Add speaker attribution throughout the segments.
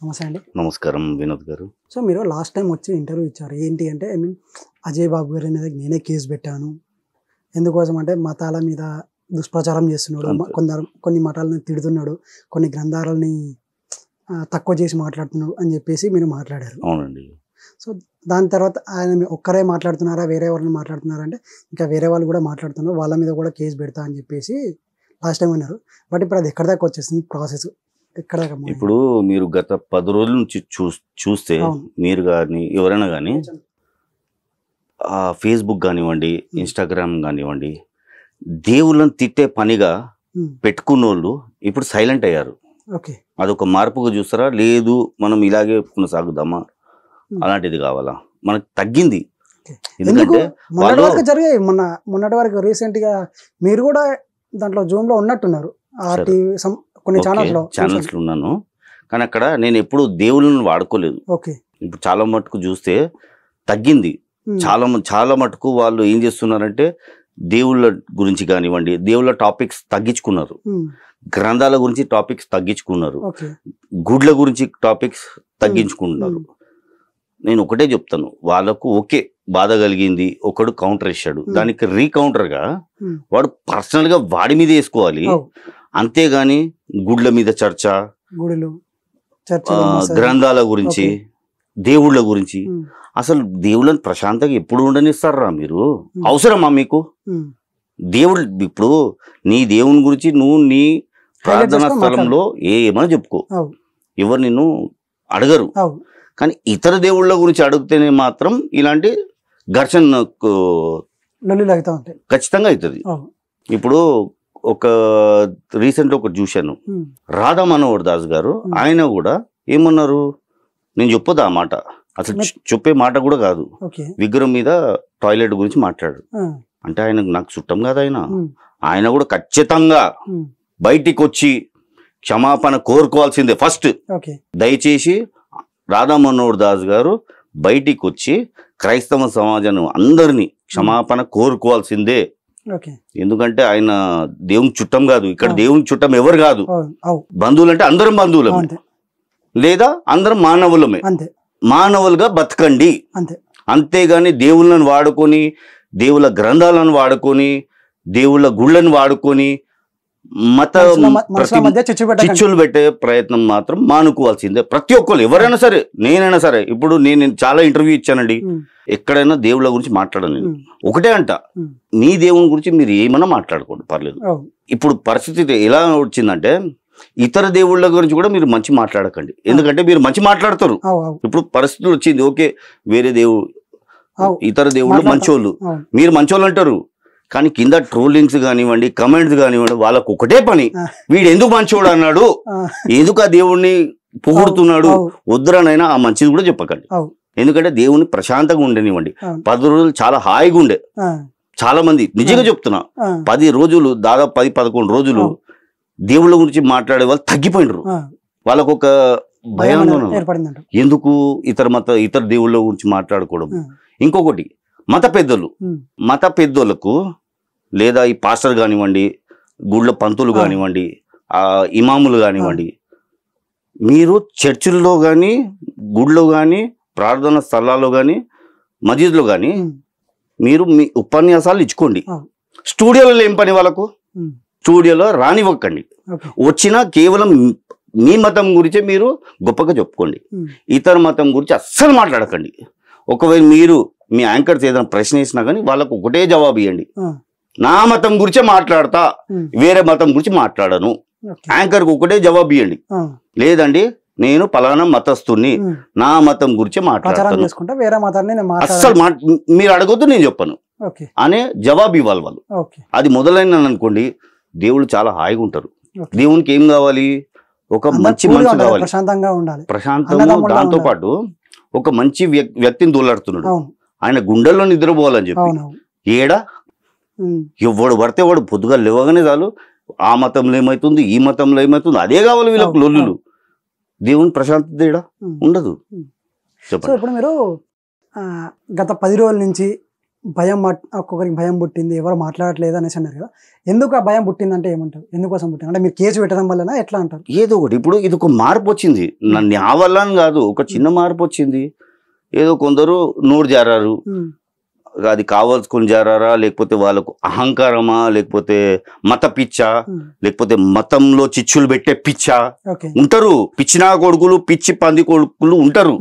Speaker 1: నమస్తే అండి.
Speaker 2: నమస్కారం వినోద్ గారు.
Speaker 1: సో మీరు లాస్ట్ టైం వచ్చి ఇంటర్వ్యూ ఇచ్చారు. ఏంటి అంటే అజయ్ బాబు గారి మీద నేనే కేసు పెట్టాను. ఎందుకోసం అంటే మతాల మీద దుష్ప్రచారం చేస్తున్నాడు, కొన్ని మతాలను తిడుతున్నాడు, కొన్ని గ్రంథాలని తక్కువ చేసి మాట్లాడుతున్నాడు అని చెప్పేసి మీరు మాట్లాడారు.
Speaker 2: అవునండి.
Speaker 1: సో దాని తర్వాత ఆయన ఒక్కరే మాట్లాడుతున్నారా, వేరే ఎవరిని మాట్లాడుతున్నారా అంటే ఇంకా వేరే వాళ్ళు కూడా మాట్లాడుతున్నారు, వాళ్ళ మీద కూడా కేసు పెడతా అని చెప్పేసి లాస్ట్ టైం అన్నారు. బట్ ఇప్పుడు అది ఎక్కడ దాకా వచ్చేసింది ప్రాసెస్?
Speaker 2: ఇప్పుడు మీరు గత 10 రోజుల నుంచి చూస్తే మీరు కానీ ఎవరైనా కానీ ఫేస్బుక్ కానివ్వండి, ఇన్స్టాగ్రామ్ కానివ్వండి, దేవుళ్ళని తిట్టే పనిగా పెట్టుకున్నోళ్ళు ఇప్పుడు సైలెంట్ అయ్యారు. అదొక మార్పుగా చూస్తారా? లేదు మనం ఇలాగే కొనసాగుదామా, అలాంటిది కావాలా? మనకు తగ్గింది. ఎందుకంటే
Speaker 1: జరిగాయి మొన్నటి వరకు రీసెంట్ గా మీరు కూడా దాంట్లో జూమ్ లో ఉన్నట్టున్నారు, కొన్ని
Speaker 2: ఛానల్స్ లో ఉన్నాను. కానీ అక్కడ నేను ఎప్పుడు దేవుళ్ళని వాడుకోలేదు. ఇప్పుడు చాలా మటుకు చూస్తే తగ్గింది. చాలా మటుకు వాళ్ళు ఏం చేస్తున్నారంటే దేవుళ్ళ గురించి కానివ్వండి, దేవుళ్ళ టాపిక్స్ తగ్గించుకున్నారు, గ్రంథాల గురించి టాపిక్స్ తగ్గించుకున్నారు, గుడ్ల గురించి టాపిక్స్ తగ్గించుకుంటున్నారు. నేను ఒకటే చెప్తాను, వాళ్ళకు ఓకే బాధ కలిగింది, ఒకడు కౌంటర్ ఇచ్చాడు, దానికి రీకౌంటర్ గా వాడు పర్సనల్ గా వాడి మీద వేసుకోవాలి. అంతేగాని గుడ్ల మీద చర్చ, గ్రంథాల గురించి, దేవుళ్ళ గురించి, అసలు దేవుళ్ళని ప్రశాంతంగా ఎప్పుడు ఉండనిస్తారా మీరు? అవసరమా మీకు? దేవుడు ఇప్పుడు నీ దేవుని గురించి నువ్వు నీ ప్రార్థనా స్థలంలో ఏమని చెప్పుకో, ఎవరు నిన్ను అడగరు. కానీ ఇతర దేవుళ్ళ గురించి అడిగితేనే మాత్రం ఇలాంటి ఘర్షణ ఖచ్చితంగా అవుతుంది. ఇప్పుడు ఒక రీసెంట్ ఒకటి చూశాను, రాధా మనోహర్ దాస్ గారు, ఆయన కూడా ఏమన్నారు, నేను చెప్పొద్దు ఆ మాట, అసలు చెప్పే మాట కూడా కాదు, విగ్రహం మీద టాయిలెట్ గురించి మాట్లాడు అంటే ఆయన నాకు చుట్టం కాదు. ఆయన కూడా ఖచ్చితంగా బయటికి వచ్చి క్షమాపణ కోరుకోవాల్సిందే ఫస్ట్. దయచేసి రాధా మనోహర్ దాస్ గారు బయటికి వచ్చి క్రైస్తవ సమాజం అందరినీ క్షమాపణ కోరుకోవాల్సిందే. ఎందుకంటే ఆయన దేవుని చుట్టం కాదు, ఇక్కడ దేవుని చుట్టం ఎవరు కాదు. బంధువులు అంటే అందరం బంధువులమే, లేదా అందరం మానవులమే. మానవులుగా బతకండి, అంతేగాని దేవుళ్ళని వాడుకొని, దేవుళ్ళ గ్రంథాలను వాడుకొని, దేవుళ్ళ గుళ్ళని వాడుకొని చిచ్చులు పెట్టే ప్రయత్నం మాత్రం మానుకోవాల్సిందే ప్రతి ఒక్కరు, ఎవరైనా సరే, నేనైనా సరే. ఇప్పుడు నేను చాలా ఇంటర్వ్యూ ఇచ్చానండి, ఎక్కడైనా దేవుళ్ళ గురించి మాట్లాడను. నేను ఒకటే అంట, నీ దేవుని గురించి మీరు ఏమన్నా మాట్లాడుకోండి, పర్లేదు. ఇప్పుడు పరిస్థితి ఎలా వచ్చిందంటే ఇతర దేవుళ్ళ గురించి కూడా మీరు మంచి మాట్లాడకండి, ఎందుకంటే మీరు మంచి మాట్లాడతారు. ఇప్పుడు పరిస్థితులు వచ్చింది, ఓకే వేరే ఇతర దేవుళ్ళు మంచోళ్ళు, మీరు మంచోళ్ళు అంటారు, కానీ కింద ట్రోలింగ్స్ కానివ్వండి, కమెంట్స్ కానివ్వండి, వాళ్ళకు ఒకటే పని, వీడు ఎందుకు మంచోడు అన్నాడు, ఎందుకు ఆ దేవుడిని పొగుడుతున్నాడు, వద్దురనైనా ఆ మంచిది కూడా చెప్పకండి. ఎందుకంటే దేవుని ప్రశాంతంగా ఉండనివ్వండి. 10 రోజులు చాలా హాయిగా ఉండే, చాలా మంది నిజంగా చెప్తున్నా, 10 రోజులు దాదాపు 10-11 రోజులు దేవుళ్ళ గురించి మాట్లాడే వాళ్ళు తగ్గిపోయినరు. వాళ్ళకు ఒక భయాందోళన, ఎందుకు ఇతర దేవుళ్ళ గురించి మాట్లాడుకోవడం. ఇంకొకటి, మత పెద్దలకు లేదా ఈ పాస్టర్ కానివ్వండి, గుళ్ళ పంతులు కానివ్వండి, ఇమాములు కానివ్వండి, మీరు చర్చిల్లో కానీ, గుళ్ళో కానీ, ప్రార్థనా స్థలాల్లో కానీ, మసీదులో కానీ మీరు మీ ఉపన్యాసాలు ఇచ్చుకోండి. స్టూడియోలో ఏం పని వాళ్ళకు? స్టూడియోలో రానివ్వకండి. వచ్చినా కేవలం మీ మతం గురించే మీరు గొప్పగా చెప్పుకోండి, ఇతర మతం గురించి అస్సలు మాట్లాడకండి. ఒకవేళ మీరు మీ యాంకర్స్ ఏదైనా ప్రశ్న వేసినా కానీ వాళ్ళకు ఒకటే జవాబు ఇవ్వండి, నా మతం గురించే మాట్లాడతా, వేరే మతం గురించి మాట్లాడను. యాంకర్కి ఒకటే జవాబు ఇవ్వండి, లేదండి నేను పలానా మతస్థుని, నా మతం గురించి మాట్లాడతాను, అస్సలు మీరు అడగొద్దు, నేను చెప్పను అనే జవాబు ఇవ్వాలి వాళ్ళు. అది మొదలైన అనుకోండి, దేవుళ్ళు చాలా హాయిగా ఉంటారు. దేవునికి ఏం కావాలి? ఒక మంచి మనిషి కావాలి, ప్రశాంతంగా. దాంతో పాటు ఒక మంచి వ్యక్తిని దూలాడుతున్నాడు, ఆయన గుండెల్లో నిద్రపోవాలని చెప్పి ఏడా ఎవడు పడితే వాడు పొద్దుగా లేవగానే చాలు ఆ మతంలో ఏమవుతుంది, ఈ మతంలో ఏమవుతుంది, అదే కావాలి వీళ్ళకు లొల్లులు. దేవుని ప్రశాంతత ఏడా ఉండదు.
Speaker 1: చెప్పండి. ఇప్పుడు మీరు గత 10 రోజుల నుంచి భయం ఒక్కొక్కరికి భయం పుట్టింది, ఎవరు మాట్లాడట్లేదు అనేసి అన్నారు కదా, ఎందుకు ఆ భయం పుట్టిందంటే ఏమంటారు? ఎందుకోసం పుట్టింది అంటే మీరు కేసు పెట్టడం వలన ఎట్లా అంటారు?
Speaker 2: ఏదో ఒకటి ఇప్పుడు ఇది ఒక మార్పు వచ్చింది, నా వల్ల అని కాదు, ఒక చిన్న మార్పు వచ్చింది. ఏదో కొందరు నోరు జారారు, అది కావాల్సుకొని జారారా, లేకపోతే వాళ్ళకు అహంకారమా, లేకపోతే మత పిచ్చా, లేకపోతే మతంలో చిచ్చులు పెట్టే పిచ్చా, ఉంటారు పిచ్చినా కొడుకులు, పిచ్చి పంది కొడుకులు ఉంటారు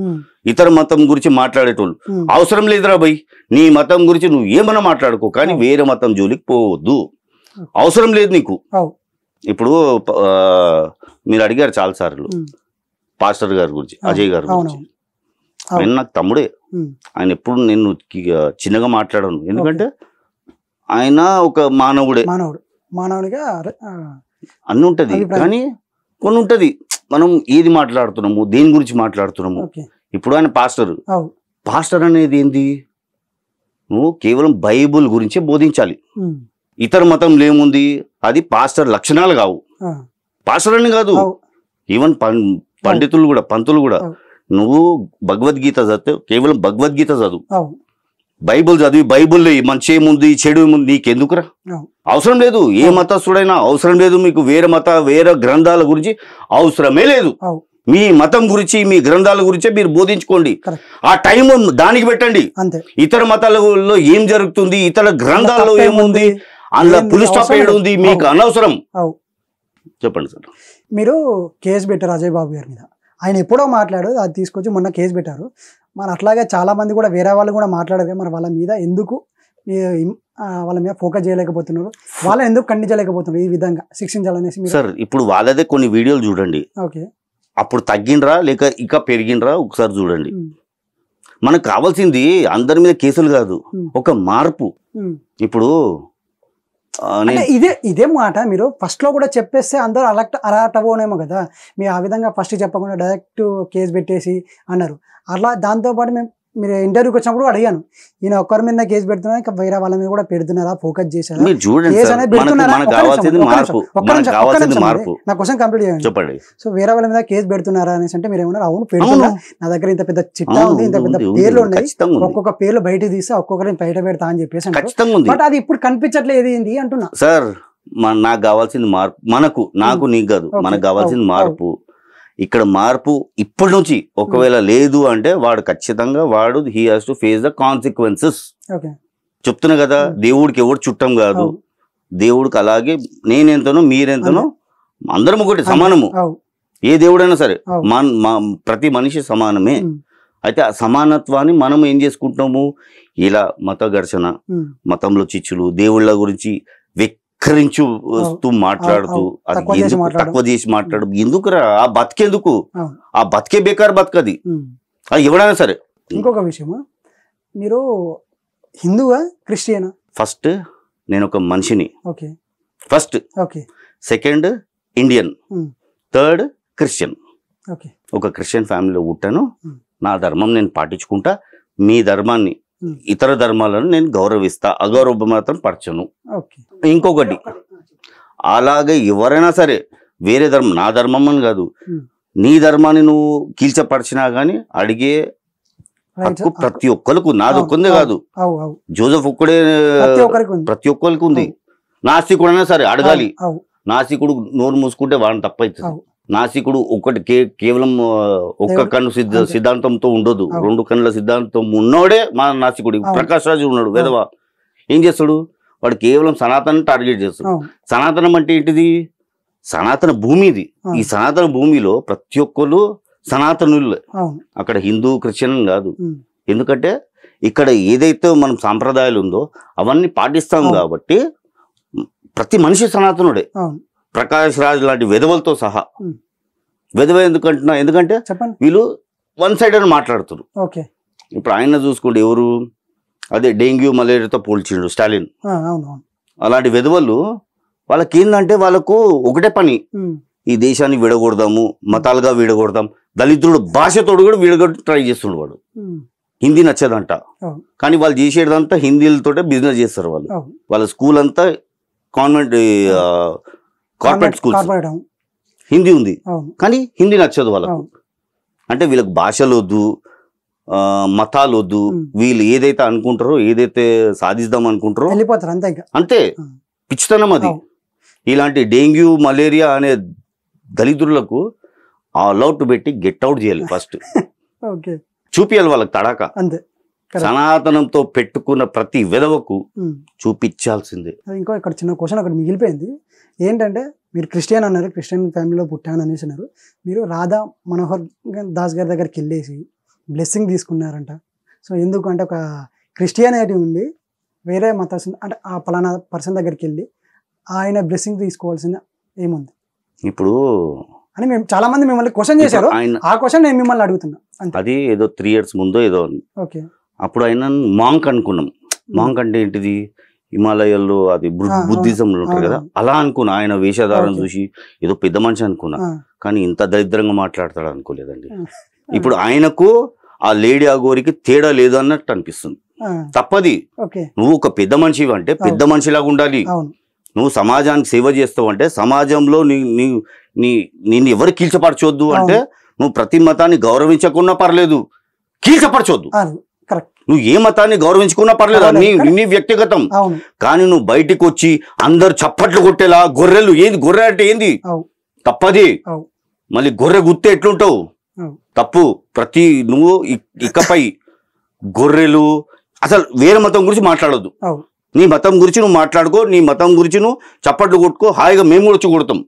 Speaker 2: ఇతర మతం గురించి మాట్లాడేటోళ్ళు. అవసరం లేదురా భయ్, నీ మతం గురించి నువ్వు ఏమన్నా మాట్లాడుకో, కానీ వేరే మతం జోలికి పోవద్దు, అవసరం లేదు నీకు. ఇప్పుడు మీరు అడిగారు చాలా సార్లు పాస్టర్ గారి గురించి, అజయ్ గారి గురించి. ఆయన నాకు తమ్ముడే, ఆయన ఎప్పుడు నేను చిన్నగా మాట్లాడాను, ఎందుకంటే ఆయన ఒక మానవుడిగా అన్ని ఉంటది, కానీ కొన్ని ఉంటది మనం ఏది మాట్లాడుతున్నాము, దేని గురించి మాట్లాడుతున్నాము. ఇప్పుడు ఆయన పాస్టర్ అనేది ఏంది, నువ్వు కేవలం బైబుల్ గురించే బోధించాలి, ఇతర మతంలో ఏముంది అది పాస్టర్ లక్షణాలు కావు. పాస్టర్ అని కాదు, ఈవెన్ పండితులు కూడా, పంతులు కూడా, నువ్వు భగవద్గీత చదివితే కేవలం భగవద్గీత చదువు, బైబుల్ చదివి బైబుల్లో మంచి ఏముంది చెడు ఏముంది నీకెందుకురా, అవసరం లేదు. ఏ మతస్థుడైనా అవసరం లేదు మీకు, వేరే గ్రంథాల గురించి అవసరమే లేదు. మీ మతం గురించి, మీ గ్రంథాల గురించే మీరు బోధించుకోండి, ఆ టైం దానికి పెట్టండి. ఇతర మతాలలో ఏం జరుగుతుంది, ఇతర గ్రంథాల్లో ఏముంది, అందులో పులి స్టాప్ ఉంది, మీకు అనవసరం. చెప్పండి సార్.
Speaker 1: మీరు కేసు పెట్టారు అజయ్ బాబు గారి మీద, ఆయన ఎప్పుడో మాట్లాడు, అది తీసుకొచ్చి మొన్న కేసు పెట్టారు. మరి అట్లాగే చాలా మంది కూడా వేరే వాళ్ళు కూడా మాట్లాడారు, మరి వాళ్ళ మీద ఎందుకు వాళ్ళ మీద ఫోకస్ చేయలేకపోతున్నారు, వాళ్ళని ఎందుకు ఖండించలేకపోతున్నారు, ఈ విధంగా శిక్షించాలనేసి?
Speaker 2: సార్ ఇప్పుడు వాళ్ళదే కొన్ని వీడియోలు చూడండి, అప్పుడు తగ్గిండ్రా లేక ఇక పెరిగిండ్రా ఒకసారి చూడండి. మనకు కావాల్సింది అందరి మీద కేసులు కాదు, ఒక మార్పు. ఇప్పుడు
Speaker 1: ఇదే మాట మీరు ఫస్ట్ లో కూడా చెప్పేస్తే అందరూ అలర్ట్ అవ్వనేమో కదా, మీరు ఆ విధంగా ఫస్ట్ చెప్పకుండా డైరెక్ట్ కేసు పెట్టేసి అన్నారు. అలా దాంతోపాటు మీరు ఇంటర్వ్యూకి వచ్చినప్పుడు అడిగాను, ఈయన ఒక్కరి మీద కేసు పెడుతున్నా, ఇంకా వేరే వాళ్ళ మీద కూడా పెడుతున్నారా, ఫోకస్ చేశారా, నా క్వశ్చన్ కంప్లీట్ చేయండి. సో వేరే వాళ్ళ మీద కేసు పెడుతున్నారా అనేసి అంటే మీరు ఏమన్నారు, అవును పెడుతున్నా, నా దగ్గర ఇంత పెద్ద చిట్టా ఉంది, ఇంత పెద్ద పేర్లు ఉన్నాయి, ఒక్కొక్క పేర్లు బయట తీస్తే ఒక్కొక్కరిని బయట పెడతా అని చెప్పేసి, బట్ అది ఇప్పుడు కనిపించట్లేదు ఏంటి అంటున్నా.
Speaker 2: సార్ నాకు కావాల్సింది మార్పు, నాకు నీకు కాదు, మనకు కావాల్సింది మార్పు. ఇక్కడ మార్పు ఇప్పటి నుంచి ఒకవేళ లేదు అంటే వాడు ఖచ్చితంగా he has to face the consequences. చెప్తున్నా కదా, దేవుడికి ఎవరు చుట్టం కాదు, దేవుడికి అలాగే నేనెంతనో మీరెంతనో అందరం ఒకటి సమానము, ఏ దేవుడైనా సరే ప్రతి మనిషి సమానమే. అయితే ఆ సమానత్వాన్ని మనం ఏం చేసుకుంటున్నాము, ఇలా మత ఘర్షణ, మతంలో చిచ్చులు, దేవుళ్ళ గురించి వస్తూ మాట్లాడుతూ, అది ఎందుకు తక్కువ చేసి మాట్లాడు, ఎందుకురా ఆ బతికేందుకు, ఆ బతికే బేకార్ బతకది, అది ఎవడైనా సరే.
Speaker 1: ఇంకొక విషయం, మీరు హిందువా క్రిస్టియనా?
Speaker 2: ఫస్ట్ నేను ఒక మనిషిని, first, second Indian, third Christian. ఒక క్రిస్టియన్ ఫ్యామిలీలో పుట్టాను, నా ధర్మం నేను పాటించుకుంటా, మీ ధర్మాన్ని ఇతర ధర్మాలను నేను గౌరవిస్తా, అగౌరవ మాత్రం పరచను. ఇంకొకటి, అలాగే ఎవరైనా సరే వేరే ధర్మం, నా ధర్మం అని కాదు, నీ ధర్మాన్ని నువ్వు కీల్చపరిచినా గానీ అడిగే హక్కు ప్రతి ఒక్కరికి, నాది ఒక్కందే కాదు, జోసెఫ్ ఒక్కడే, ప్రతి ఒక్కరికి ఉంది. నాస్తికుడైనా సరే అడగాలి, నాస్తికుడు నోరు మూసుకుంటే వాడిని తప్పవుతుంది. నాస్తికుడు కేవలం ఒక్క కన్ను సిద్ధాంతంతో ఉండదు, రెండు కన్నుల సిద్ధాంతం ఉన్నోడే మా నాస్తికుడు. ప్రకాష్ రాజు ఉన్నాడు వెధవ, ఏం చేస్తాడు వాడు, కేవలం సనాతన టార్గెట్ చేస్తాడు. సనాతనం అంటే ఏంటిది, సనాతన భూమి ఇది, ఈ సనాతన భూమిలో ప్రతి ఒక్కరు సనాతనులే, అక్కడ హిందూ క్రిస్టియన్ కాదు. ఎందుకంటే ఇక్కడ ఏదైతే మనం సాంప్రదాయాలు ఉందో అవన్నీ పాటిస్తాం కాబట్టి ప్రతి మనిషి సనాతనుడే, ప్రకాష్ రాజ్ లాంటి వెధవలతో సహా. వెధవ ఎందుకంటున్నా, ఎందుకంటే వీళ్ళు వన్ సైడ్ అని మాట్లాడుతున్నారు. ఇప్పుడు ఆయన చూసుకోండి, ఎవరు అదే డెంగ్యూ మలేరియాతో పోల్చిండు స్టాలిన్, అలాంటి వెధవలు. వాళ్ళకి ఏంటంటే వాళ్ళకు ఒకటే పని, ఈ దేశాన్ని విడగొడదాము, మతాలుగా విడగొడదాం, దళితుడు భాషతోడు కూడా విడగొట్టి ట్రై చేస్తుండు వాడు. హిందీ నచ్చదంట, కానీ వాళ్ళు చేసేదంతా హిందీలతోటే బిజినెస్ చేస్తారు వాళ్ళు. వాళ్ళ స్కూల్ అంతా కాన్వెంట్ కార్పొరేట్ స్కూల్స్, హిందీ ఉంది కానీ హిందీ నచ్చదు వాళ్ళకు. అంటే వీళ్ళకి భాషలు వద్దు, మతాలు వద్దు, వీళ్ళు ఏదైతే అనుకుంటారో, ఏదైతే సాధిద్దాం అనుకుంటారో
Speaker 1: వెళ్ళిపోతారు అంతే.
Speaker 2: అంతే పిచ్చితనం అది. ఇలాంటి డెంగ్యూ మలేరియా అనే దళితులకు ఆల్అౌట్ పెట్టి గెట్ అవుట్ చేయాలి ఫస్ట్. చూపియాలి వాళ్ళకి తడాక.
Speaker 1: అంతే. సనాతనంతో
Speaker 2: పెట్టుకున్న ప్రతి విధవకు చూపించాల్సిందే.
Speaker 1: ఇంకో ఇక్కడ చిన్న క్వశ్చన్ అక్కడ మిగిలిపోయింది ఏంటంటే, మీరు క్రిస్టియన్ అన్నారు, క్రిస్టియన్ ఫ్యామిలీలో పుట్టాను అనేసి అన్నారు. మీరు రాధా మనోహర్ దాస్ గారి దగ్గరికి వెళ్ళేసి బ్లెస్సింగ్ తీసుకున్నారంట. సో ఎందుకు అంటే, ఒక క్రిస్టియానిటీ ఉండి వేరే మత అంటే ఆ పలానా పర్సన్ దగ్గరికి వెళ్ళి ఆయన బ్లెస్సింగ్ తీసుకోవాల్సింది ఏముంది
Speaker 2: ఇప్పుడు
Speaker 1: అని మేము చాలా మంది మిమ్మల్ని క్వశ్చన్ చేశారు. ఆ క్వశ్చన్ నేను మిమ్మల్ని అడుగుతున్నా.
Speaker 2: అది ఏదో 3 years ముందో ఏదో.
Speaker 1: ఓకే.
Speaker 2: అప్పుడు ఆయన మాంక్ అనుకున్నాం. మాంక్ అంటే ఏంటిది, హిమాలయాల్లో అది బుద్ధిజంలో ఉంటారు కదా, అలా అనుకున్నా. ఆయన వేషధారం చూసి ఏదో పెద్ద మనిషి అనుకున్నా, కానీ ఇంత దరిద్రంగా మాట్లాడతాడు అనుకోలేదండి. ఇప్పుడు ఆయనకు ఆ లేడీ అఘోరికి తేడా లేదు అన్నట్టు అనిపిస్తుంది. తప్పది. నువ్వు ఒక పెద్ద మనిషి అంటే పెద్ద మనిషిలాగా ఉండాలి. నువ్వు సమాజానికి సేవ చేస్తావు అంటే సమాజంలో నిన్ను ఎవరు కీల్చపరచొద్దు అంటే నువ్వు ప్రతి మతాన్ని గౌరవించకున్నా పర్లేదు, కీల్చపరచొద్దు. నువ్వు ఏ మతాన్ని గౌరవించుకున్నా పర్లేదు, నీ వ్యక్తిగతం. కానీ నువ్వు బయటికి వచ్చి అందరు చప్పట్లు కొట్టేలా గొర్రెలు, ఏంది గొర్రె అంటే ఏంది, తప్పది. మళ్ళీ గొర్రె గుర్తే ఎట్లుంటావు, తప్పు. నువ్వు ఇకపై గొర్రెలు అసలు వేరే మతం గురించి మాట్లాడొద్దు. నీ మతం గురించి నువ్వు మాట్లాడుకో, నీ మతం గురించి నువ్వు చప్పట్లు కొట్టుకో, హాయిగా మేము కూడా వచ్చి కొడతాం.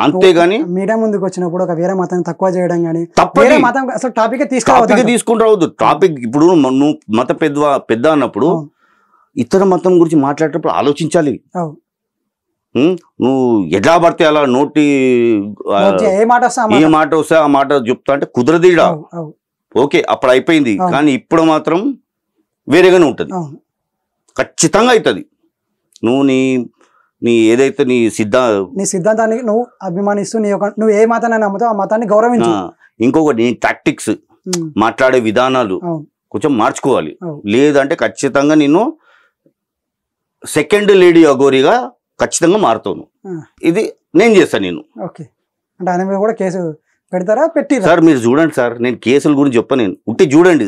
Speaker 2: అంతేగాని
Speaker 1: మీడియా ముందుకు వచ్చినప్పుడు ఒక వేరే మతాన్ని తక్కువ చేయడం కానీ టాపిక్
Speaker 2: తీసుకుంటావు. టాపిక్ ఇప్పుడు నువ్వు మత పెద్ద అన్నప్పుడు ఇతర మతం గురించి మాట్లాడేటప్పుడు ఆలోచించాలి. నువ్వు ఎట్లా పడితే అలా నోటి ఏ మాట వస్తే ఆ మాట చెప్తా అంటే కుదరదీడా. ఓకే, అప్పుడు అయిపోయింది. కానీ ఇప్పుడు మాత్రం వేరేగానే ఉంటుంది, ఖచ్చితంగా అవుతుంది. నువ్వు నీ ఏదైతే నీ
Speaker 1: సిద్ధాంతాన్ని నువ్వు అభిమానిస్తూ నువ్వు ఏ మతాన్ని నమ్ముతావు ఆ మతాన్ని గౌరవించు.
Speaker 2: ఇంకొకటి నీ టాక్టిక్స్, మాట్లాడే విధానాలు కొంచెం మార్చుకోవాలి. లేదంటే ఖచ్చితంగా నిన్ను సెకండ్ లేడీ అఘోరిగా ఖచ్చితంగా మారుతాను. ఇది నేను చేస్తాను. నేను
Speaker 1: అంటే ఆయన మీద కూడా కేసు పెడతారా? పెట్టి
Speaker 2: సార్ మీరు చూడండి సార్, నేను కేసుల గురించి చెప్పను. నేను ఉట్టి చూడండి,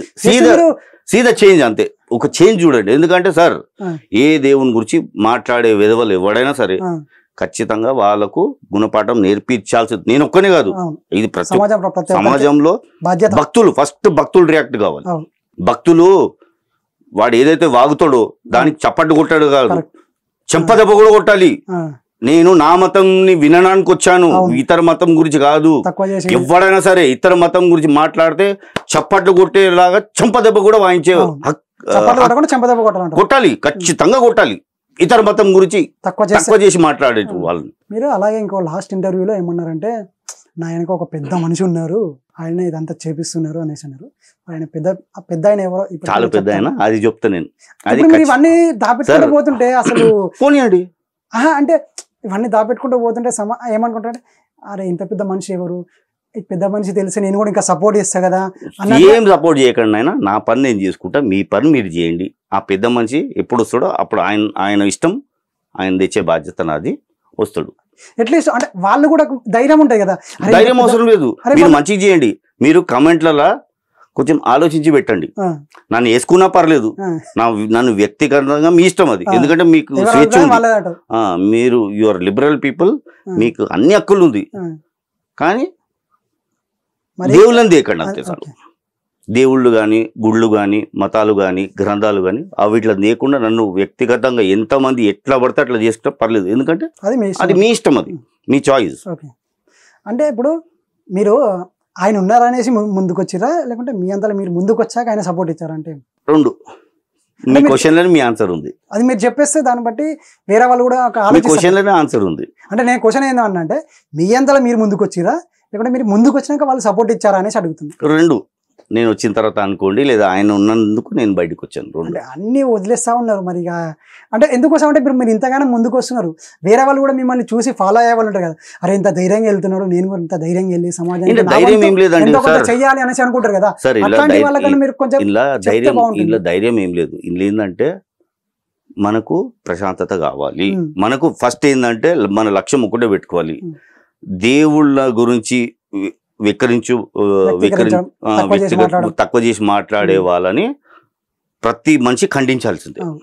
Speaker 2: సీదా చేంజ్, అంతే. ఒక చేంజ్ చూడండి. ఎందుకంటే సార్, ఏ దేవుని గురించి మాట్లాడే విధవలు ఎవడైనా సరే ఖచ్చితంగా వాళ్ళకు గుణపాఠం నేర్పించాల్సింది. నేను ఒక్కనే కాదు, ఇది ప్రతి సమాజంలో భక్తులు భక్తులు రియాక్ట్ కావాలి. భక్తులు వాడు ఏదైతే వాగుతాడో దానికి చప్పట్టు కొట్టాడు కాదు, చెంపదెబ్బ కూడా కొట్టాలి. నేను నా మతంని వినడానికి వచ్చాను, ఇతర మతం గురించి కాదు. ఎవడైనా సరే ఇతర మతం గురించి మాట్లాడితే చప్పట్లు కొట్టేలాగా చెంపదెబ్బ కూడా వాయించే కొట్టాలి, ఖచ్చితంగా కొట్టాలి. ఇతర మతం గురించి తక్కువ చేసి మాట్లాడే వాళ్ళని.
Speaker 1: మీరు అలాగే ఇంకో లాస్ట్ ఇంటర్వ్యూలో ఏమన్నారంటే, నా ఆయనకు ఒక పెద్ద మనిషి ఉన్నారు, ఆయన ఇదంతా చేపిస్తున్నారు అనేసి అన్నారు. ఆయన పెద్ద ఆయన ఎవరో,
Speaker 2: చాలా పెద్ద ఆయన, అది చెప్తా నేను.
Speaker 1: ఇవన్నీ దాపెట్టుకుంటూ పోతుంటే అసలు పోనీయండి. అంటే ఇవన్నీ దాపెట్టుకుంటూ పోతుంటే ఏమనుకుంటారంటే, అరే ఇంత పెద్ద మనిషి ఎవరు, పెద్ద మనిషి తెలిసి నేను కూడా ఇంకా సపోర్ట్ చేస్తా కదా.
Speaker 2: ఏం సపోర్ట్ చేయకండి ఆయన, నా పని నేను చేసుకుంటా, మీ పని మీరు చేయండి. ఆ పెద్ద మనిషి ఎప్పుడు వస్తాడో అప్పుడు ఆయన ఇష్టం, ఆయన తెచ్చే బాధ్యత నాది, వస్తాడు.
Speaker 1: అట్లీస్ట్ అంటే వాళ్ళు కూడా ధైర్యం ఉంటుంది కదా.
Speaker 2: ధైర్యం అవసరం లేదు, మీరు మంచిగా చేయండి. మీరు కమెంట్లలో కొంచెం ఆలోచించి పెట్టండి. నన్ను వేసుకున్నా పర్లేదు, నన్ను వ్యక్తిగతంగా మీ ఇష్టం అది. ఎందుకంటే మీకు స్వేచ్ఛ ఉంది, మీరు యువర్ లిబరల్ పీపుల్, మీకు అన్ని హక్కులు ఉంది. కానీ దేవుళ్ళని దేకండి అంతే చాలు. దేవుళ్ళు కానీ, గుళ్ళు కానీ, మతాలు కానీ, గ్రంథాలు కానీ వీటిలో లేకుండా నన్ను వ్యక్తిగతంగా ఎంతమంది ఎట్లా పడితే అట్లా చేసుకుంటే పర్లేదు. ఎందుకంటే అది మీ ఇష్టం, అది మీ చాయిస్.
Speaker 1: అంటే ఇప్పుడు మీరు ఆయన ఉన్నారనేసి ముందుకు వచ్చిరా, లేకుంటే మీ అంతా మీరు ముందుకు వచ్చాక ఆయన సపోర్ట్ ఇచ్చారా? అంటే రెండు.
Speaker 2: మీ క్వశ్చన్లో మీ ఆన్సర్ ఉంది,
Speaker 1: అది మీరు చెప్పేస్తే దాన్ని బట్టి వేరే వాళ్ళు కూడా
Speaker 2: క్వశ్చన్లోనే ఆన్సర్ ఉంది.
Speaker 1: అంటే నేను క్వశ్చన్ ఏంటంటే, మీ అంతా మీరు ముందుకు వచ్చిరా, లేకుంటే మీరు ముందుకు వచ్చినాక వాళ్ళు సపోర్ట్ ఇచ్చారా అనేసి అడుగుతుంది.
Speaker 2: రెండు. నేను వచ్చిన తర్వాత అనుకోండి, లేదా ఆయన ఉన్నందుకు నేను బయటకు వచ్చాను.
Speaker 1: అంటే అన్ని వదిలేస్తా ఉన్నారు మరి. అంటే ఎందుకోసం అంటే ఇప్పుడు మీరు ఇంతగానో ముందుకు వస్తున్నారు, వేరే వాళ్ళు కూడా మిమ్మల్ని చూసి ఫాలో అయ్యే వాళ్ళు ఉంటారు కదా. అరే ఇంత ధైర్యంగా వెళ్తున్నాడు, నేను కూడా ఇంత ధైర్యంగా వెళ్ళి సమాజానికి చెయ్యాలి అనేసి అనుకుంటారు కదా. అట్లాంటి వాళ్ళకన్నా మీరు కొంచెం
Speaker 2: ఇలా ధైర్యం ఏం లేదు. ఇలా ఏంటంటే మనకు ప్రశాంతత కావాలి. మనకు ఫస్ట్ ఏంటంటే మన లక్ష్యం ఒకటే పెట్టుకోవాలి. దేవుళ్ళ గురించి వెక్కరించు
Speaker 1: వ్యక్తీకరించడం, తక్కువ చేసి మాట్లాడడం.
Speaker 2: తక్కువ చేసి మాట్లాడే వాళ్ళని ప్రతి మనిషి ఖండించాల్సిందే.
Speaker 1: అవును.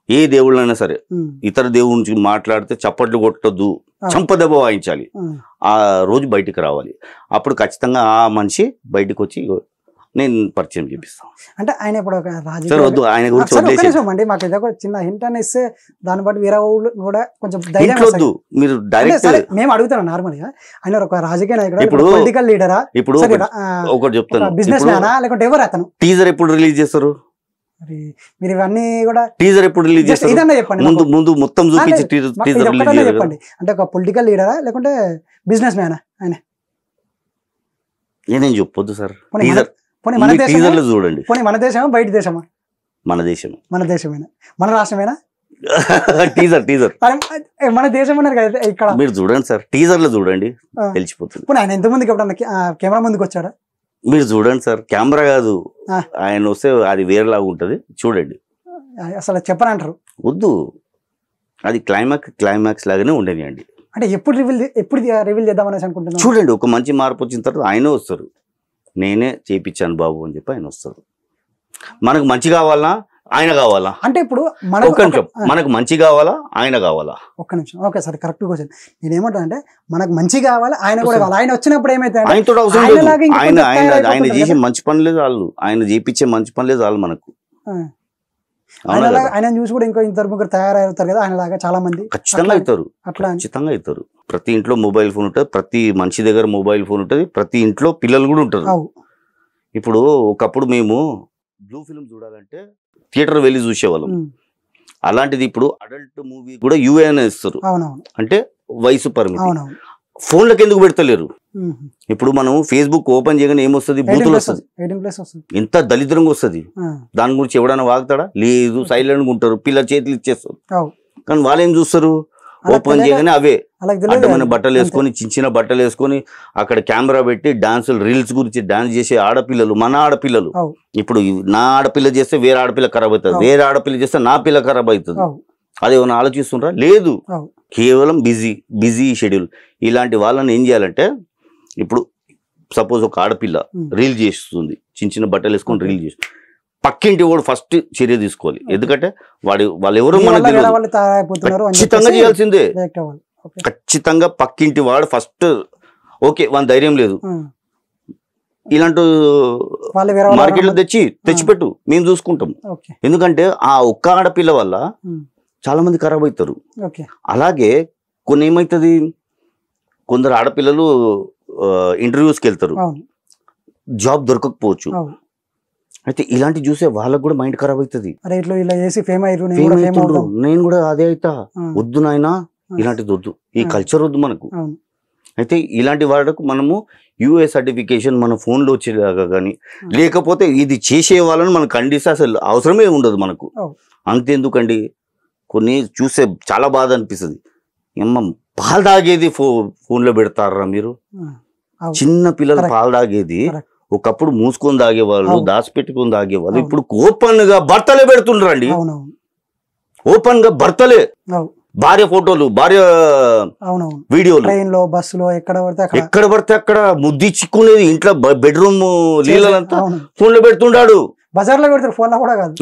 Speaker 2: ఏ దేవుళ్ళైనా సరే
Speaker 1: ఉమ్,
Speaker 2: ఇతర దేవుడి నుంచి మాట్లాడితే చప్పట్లు కొట్టద్దు, చంపదెబ్బ వాయించాలి.
Speaker 1: ఉమ్.
Speaker 2: ఆ రోజు బయటికి రావాలి. అప్పుడు ఖచ్చితంగా ఆ మనిషి బయటకు వచ్చి నేను పరిచయం చేపిస్తాను.
Speaker 1: అంటే ఆయన ఇప్పుడు ఒక
Speaker 2: సార్
Speaker 1: రాజకీయ
Speaker 2: వద్దు, ఆయన గురించి
Speaker 1: సరే, ఒక్క
Speaker 2: వదిలేసి
Speaker 1: నిమిషం అండి, మాకు ఏదో ఒక చిన్న హింట్ అని ఇస్తే దాన్ని బట్టి వేరే ఊళ్ళు కూడా కొంచెం ధైర్యం
Speaker 2: ఇంట్లో
Speaker 1: వస్తుంది.
Speaker 2: వద్దు, మీరు
Speaker 1: అంటే
Speaker 2: డైరెక్ట్
Speaker 1: సరే, మేము అడుగుతున్నాం నార్మల్ గా, ఆయన ఒక రాజకీయ నాయకుడు,
Speaker 2: ఇప్పుడు-
Speaker 1: పొలిటికల్ లీడరా,
Speaker 2: ఇప్పుడు
Speaker 1: సరే,
Speaker 2: ఒకటి చెప్తాను.
Speaker 1: బిజినెస్ మ్యానా, లేకుంటే ఎవరు అతను?
Speaker 2: టీజర్ ఎప్పుడు రిలీజ్ చేస్తారు?
Speaker 1: మరి మీరు ఇవన్నీ కూడా
Speaker 2: టీజర్ ఎప్పుడు రిలీజ్
Speaker 1: just
Speaker 2: చేస్తారు?
Speaker 1: ఇదన్నా చెప్పండి
Speaker 2: ముందు
Speaker 1: మాకు.
Speaker 2: ముందు మొత్తం చూపించి
Speaker 1: మాకు
Speaker 2: టీజర్
Speaker 1: ఇది
Speaker 2: రిలీజ్
Speaker 1: ఒక్కటన్నా
Speaker 2: చేయాలి కదా.
Speaker 1: చెప్పండి. అంటే ఒక పొలిటికల్ లీడరా, లేకుంటే బిజినెస్ మ్యానా ఆయన?
Speaker 2: నేనేం చెప్పొద్దు సార్.
Speaker 1: పోనీ మన-
Speaker 2: టీజర్
Speaker 1: పోనీ మన దేశమా?
Speaker 2: టీజర్లో చూడండి.
Speaker 1: పోనీ మన దేశమా, బయట దేశమా?
Speaker 2: మన దేశం
Speaker 1: మన దేశమేనా, మన రాష్ట్రమేనా?
Speaker 2: టీజర్ టీజర్
Speaker 1: అరే, మన దేశం అన్నారు కదా ఇక్కడ.
Speaker 2: మీరు చూడండి సార్, టీజర్ లో చూడండి,
Speaker 1: ఆ.
Speaker 2: తెలిసిపోతుంది.
Speaker 1: పోనీ ఆయన ఎంతమందికి ఎప్పుడన్నా కెమెరా ముందుకు వచ్చాడా?
Speaker 2: మీరు చూడండి సార్, కెమెరా కాదు,
Speaker 1: ఆ.
Speaker 2: ఆయన వస్తే అది వేరేలాగా ఉంటది, చూడండి.
Speaker 1: అసలు చెప్పనంటారు.
Speaker 2: వద్దు, అది క్లైమాక్స్ లాగానే ఉండనియండి.
Speaker 1: అంటే ఎప్పుడు రివీల్ చేద్దాం అనేసి అనుకుంటున్నాను.
Speaker 2: చూడండి, ఒక మంచి మార్పు వచ్చిన తర్వాత ఆయనే వస్తారు. నేనే చేయించాను బాబు అని చెప్పి ఆయన వస్తారు. మనకు మంచి కావాలా, ఆయన కావాలా?
Speaker 1: అంటే ఇప్పుడు
Speaker 2: ఒక్క నిమిషం, మనకు మంచి కావాలా, ఆయన కావాలా?
Speaker 1: ఒక్క నిమిషం, ఓకే సార్, కరెక్ట్ క్వశ్చన్. నేను ఏమంటా అంటే మనకు మంచి కావాలి, ఆయన కూడా కావాలి. ఆయన వచ్చినప్పుడు ఏమైతే
Speaker 2: ఆయనతో అవసరం లేదు. ఆయన చేసే మంచి పనులే చాలు, ఆయన చేపించే మంచి పనులే చాలు మనకు.
Speaker 1: ఆయన చూసి కూడా ఇంకో ఇద్దరు ముగ్గురు తయారవుతారు కదా ఆయన లాగా చాలా మంది.
Speaker 2: ఖచ్చితంగా అవుతారు,
Speaker 1: అట్లా
Speaker 2: ఖచ్చితంగా అవుతారు. ప్రతి ఇంట్లో మొబైల్ ఫోన్ ఉంటుంది, ప్రతి మనిషి దగ్గర మొబైల్ ఫోన్ ఉంటుంది, ప్రతి ఇంట్లో పిల్లలు కూడా ఉంటారు. ఇప్పుడు ఒకప్పుడు మేము బ్లూ ఫిల్మ్ చూడాలంటే థియేటర్ వెళ్ళి చూసేవాళ్ళం. అలాంటిది ఇప్పుడు అడల్ట్ మూవీ కూడా యూఏఎన్ ఇస్తారు. అంటే వయసు పరిమితి. ఫోన్లకు ఎందుకు పెడతలేరు? ఇప్పుడు మనం ఫేస్బుక్ ఓపెన్ చేయగానే ఏమొస్తుంది? బూతులు వస్తుంది. ఎంత దళిద్రంగా వస్తుంది. దాని గురించి ఎవడైనా వాగుతాడా? లేదు, సైలెంట్గా ఉంటారు, పిల్లల చేతులు ఇచ్చేస్తారు. కానీ వాళ్ళు ఏం చూస్తారు? ఓపెన్ చేయగానే అవే అడ్డమైన బట్టలు వేసుకొని, చిన్న బట్టలు వేసుకొని, అక్కడ కెమెరా పెట్టి డాన్సులు, రీల్స్ గురించి డాన్స్ చేసే ఆడపిల్లలు, మన ఆడపిల్లలు. ఇప్పుడు నా ఆడపిల్ల చేస్తే వేరే ఆడపిల్ల ఖరాబ్ అవుతుంది, వేరే ఆడపిల్ల చేస్తే నా పిల్ల ఖరాబ్ అవుతుంది. అదేమన్నా ఆలోచిస్తుండ్రా? లేదు, కేవలం బిజీ షెడ్యూల్. ఇలాంటి వాళ్ళని ఏం చేయాలంటే, ఇప్పుడు సపోజ్ ఒక ఆడపిల్ల రీల్ చేస్తుంది, చిన్న బట్టలు వేసుకొని రీల్ చేస్తుంది, పక్కింటి వాడు ఫస్ట్ చర్య తీసుకోవాలి. ఎందుకంటే వాళ్ళు ఎవరు మనకు ఖచ్చితంగా చేయాల్సిందే. ఖచ్చితంగా పక్కింటి వాడు ఫస్ట్. ఓకే, వాళ్ళ ధైర్యం లేదు, ఇలాంటి మార్కెట్లో తెచ్చిపెట్టు, మేము చూసుకుంటాం. ఎందుకంటే ఆ ఒక్క ఆడపిల్ల వల్ల చాలా మంది ఖరాబ్ అవుతారు. అలాగే కొన్ని ఏమవుతుంది, కొందరు ఆడపిల్లలు ఇంటర్వ్యూస్కి వెళ్తారు, జాబ్ దొరకకపోవచ్చు. అయితే ఇలాంటి చూసే వాళ్ళకు కూడా మైండ్ ఖరాబ్ అవుతుంది. నేను కూడా అదే అవుతా, వద్దు నాయనా, ఇలాంటిది వద్దు, ఈ కల్చర్ వద్దు మనకు. అయితే ఇలాంటి వాళ్ళకు మనము యూఏ సర్టిఫికేషన్ మన ఫోన్లో వచ్చేలాగా కానీ, లేకపోతే ఇది చేసే వాళ్ళని మనకు ఖండిస్తే అసలు అవసరమే ఉండదు మనకు. అంతెందుకండి, కొన్ని చూస్తే చాలా బాధ అనిపిస్తుంది. ఏమో పాలు తాగేది ఫోన్లో పెడతారా మీరు? చిన్న పిల్లలు పాలు తాగేది ఒకప్పుడు మూసుకొని తాగేవాళ్ళు, దాచిపెట్టుకొని తాగేవాళ్ళు, ఇప్పుడు ఓపెన్ గా భర్తలే పెడుతుండ్రండి. ఓపెన్ గా భర్తలే, భార్య ఫోటోలు, భార్య వీడియోలు,
Speaker 1: బస్సులో
Speaker 2: ఎక్కడ పడితే అక్కడ ముద్దిచ్చుకునేది. ఇంట్లో బెడ్రూమ్ లీలంతా ఫోన్ లో పెడుతుండాడు,
Speaker 1: బజార్లో పెడతారు, ఫోన్ లో కూడా కాదు.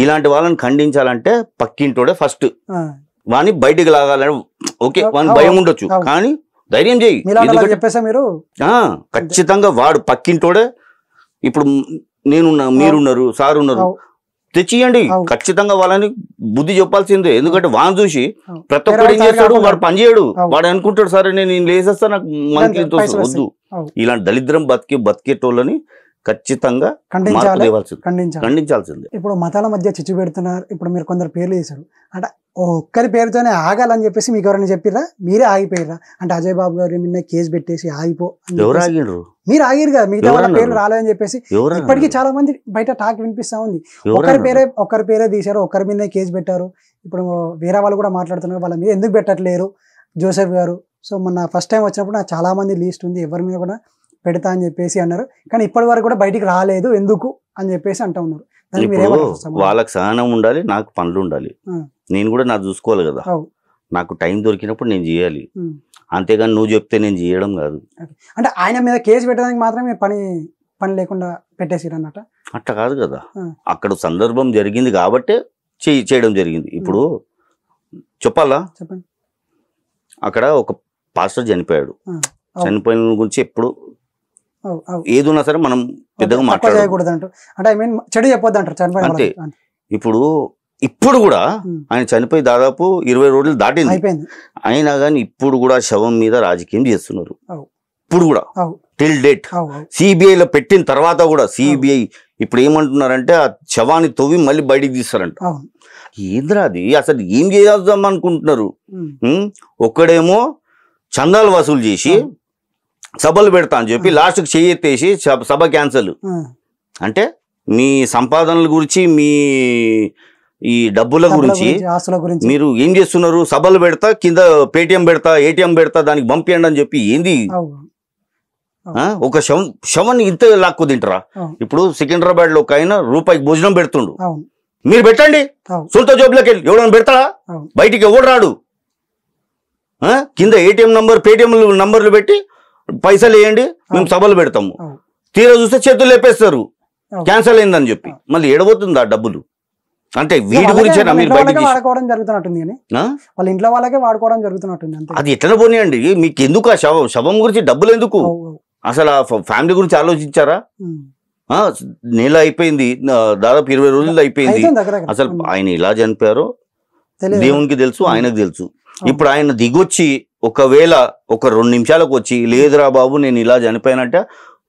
Speaker 2: ఇలాంటి వాళ్ళని ఖండించాలంటే పక్కింటోడే ఫస్ట్. వాని బయటికి లాగాలని ఓకే, వాని భయం ఉండొచ్చు, కానీ ధైర్యం చేయి. ఖచ్చితంగా వాడు పక్కింటోడే. ఇప్పుడు నేనున్నా, మీరున్నారు, సార్ ఉన్నారు, తెచ్చియండి. ఖచ్చితంగా వాళ్ళని బుద్ధి చెప్పాల్సిందే. ఎందుకంటే వాడిని చూసి ప్రతి ఒక్కరు ఏం చేస్తాడు, వాడు పని చేయడు. వాడు అనుకుంటాడు, సరే నేను లేసేస్తా, నాకు మంత్లీ వద్దు. ఇలాంటి దళిద్రం బతికేటోళ్ళని ఖచ్చితంగా ఖండించాల్సిందే.
Speaker 1: ఇప్పుడు మతాల మధ్య చిచ్చు పెడుతున్నారు. ఇప్పుడు మీరు కొందరు పేర్లు చేశారు అంటే ఒక్కరి పేరుతోనే ఆగాలని చెప్పేసి మీకు ఎవరైనా చెప్పిరా? మీరే ఆగిపోయారా? అంటే అజయ్ బాబు గారు నిన్న కేసు పెట్టేసి ఆగిపో,
Speaker 2: ఎవరు ఆగిరు?
Speaker 1: మీరు ఆగిరు కదా, మిగతా వాళ్ళ పేర్లు రాలేదని చెప్పేసి ఇప్పటికీ చాలా మంది బయట టాక్ వినిపిస్తా ఉంది. ఒకరి పేరే తీశారు, ఒకరి మీదనే కేసు పెట్టారు. ఇప్పుడు వేరే వాళ్ళు కూడా మాట్లాడుతున్నారు, వాళ్ళ మీద ఎందుకు పెట్టట్లేరు జోసెఫ్ గారు? సో మొన్న ఫస్ట్ టైం వచ్చినప్పుడు నాకు చాలా మంది లీస్ట్ ఉంది, ఎవరి మీద కూడా పెడతా అని చెప్పేసి అన్నారు, కానీ ఇప్పటి వరకు కూడా బయటికి రాలేదు, ఎందుకు అని చెప్పేసి అంటూ ఉన్నారు.
Speaker 2: వాళ్ళకి సహనం ఉండాలి, నాకు పనులు ఉండాలి, నేను కూడా నాకు చూసుకోవాలి కదా. నాకు టైం దొరికినప్పుడు నేను చేయాలి,
Speaker 1: ఉమ్.
Speaker 2: అంతేగాని నువ్వు చెప్తే నేను చేయడం కాదు.
Speaker 1: ఓకే. అంటే ఆయన మీద కేసు పెట్టడానికి మాత్రమే పని లేకుండా పెట్టేసిరు అన్నట్ట.
Speaker 2: అట్లా కాదు కదా,
Speaker 1: ఆ.
Speaker 2: అక్కడ సందర్భం జరిగింది కాబట్టే చేయడం జరిగింది. ఇప్పుడు చెప్పాలా,
Speaker 1: చెప్పండి.
Speaker 2: అక్కడ ఒక పాస్టర్ చనిపోయాడు.
Speaker 1: ఆ.
Speaker 2: చనిపోయిన గురించి ఎప్పుడు
Speaker 1: అవు, అవు.
Speaker 2: ఏదున్నా సరే మనం పెద్దగా
Speaker 1: తక్కువ
Speaker 2: మాట్లాడాలి.
Speaker 1: చేయకూడదు అంటారు. అంటే ఐ మీన్ చెడు చెప్పొద్దు అంటారు చనిపోయిన
Speaker 2: అంతే.
Speaker 1: వాళ్ళకి. అంతే.
Speaker 2: ఇప్పుడు కూడా
Speaker 1: ఉమ్.
Speaker 2: ఆయన చనిపోయి దాదాపు 20 రోజులు దాటింది.
Speaker 1: అయిపోయింది.
Speaker 2: అయినా కానీ ఇప్పుడు కూడా శవం మీద రాజకీయం చేస్తున్నారు.
Speaker 1: అవు.
Speaker 2: ఇప్పుడు కూడా
Speaker 1: అవు,
Speaker 2: టిల్ డేట్
Speaker 1: అవు, అవు.
Speaker 2: సిబిఐలో పెట్టిన తర్వాత కూడా సిబిఐ ఇప్పుడు ఏమంటున్నారంటే ఆ శవాన్ని తవ్వి మళ్ళీ బయటికి తీస్తారంట.
Speaker 1: అవును.
Speaker 2: ఏంద్రా అది, అసలు ఏం చేద్దాం అనుకుంటున్నారు?
Speaker 1: ఉమ్.
Speaker 2: ఒక్కడేమో చందాలు వసూలు చేసి సభలు పెడతా అని చెప్పి లాస్ట్కి చెయ్యెత్తేసి సభ క్యాన్సల్. అంటే మీ సంపాదనల గురించి, మీ ఈ డబ్బుల గురించి
Speaker 1: ఆస్తుల గురించి
Speaker 2: మీరు ఏం చేస్తున్నారు? సభలు పెడతా, కింద పేటిఎం పెడతా, ఏటీఎం పెడతా, దానికి పంపియండి అని చెప్పి ఏంది?
Speaker 1: అవు,
Speaker 2: ఒక శవాన్ని ఇంత లాక్కు తింటారా?
Speaker 1: అవును.
Speaker 2: ఇప్పుడు సికింద్రాబాద్ లో ఒక ఆయన రూపాయికి భోజనం పెడుతుండు,
Speaker 1: అవును.
Speaker 2: మీరు పెట్టండి,
Speaker 1: అవును.
Speaker 2: సొంత జోబులోకి వెళ్ళి ఎవడన్నా పెడతాడా?
Speaker 1: అవును.
Speaker 2: బయటికి ఎవడు రాడు. కింద ఏటీఎం నంబర్, పేటిఎం నంబర్లు పెట్టి పైసలు వేయండి, మేము సభలు పెడతాము.
Speaker 1: అవును.
Speaker 2: తీరా చూస్తే చేతులు లేపేస్తారు
Speaker 1: అవును.
Speaker 2: క్యాన్సల్ అయిందని చెప్పి. మళ్ళీ ఎడబోతుంది ఆ డబ్బులు. అంటే వీటి గురించి మీరు బయటికి
Speaker 1: వాడుకోవడం జరుగుతున్నట్టుంది కానీ వాళ్ళ ఇంట్లో వాళ్ళకే వాడుకోవడం జరుగుతున్నట్టుంది. అంతే.
Speaker 2: అది ఎట్లా పోనీయండి, మీకు ఎందుకు ఆ శవం గురించి డబ్బులు ఎందుకు?
Speaker 1: అవు, అవు.
Speaker 2: అసలు ఆ ఫ్యామిలీ గురించి ఆలోచించారా?
Speaker 1: ఉమ్.
Speaker 2: నెల అయిపోయింది, దాదాపు 20 రోజులు అయిపోయింది.
Speaker 1: అయిపోయింది దగ్గర దగ్గర.
Speaker 2: అసలు ఆయన ఇలా చనిపోయారో
Speaker 1: తెలియదు.
Speaker 2: దేవునికి తెలుసు, ఆయనకు తెలుసు. ఇప్పుడు ఆయన దిగొచ్చి ఒకవేళ ఒక 2 నిమిషాలకు వచ్చి లేదురా బాబు నేను ఇలా చనిపోయానంటే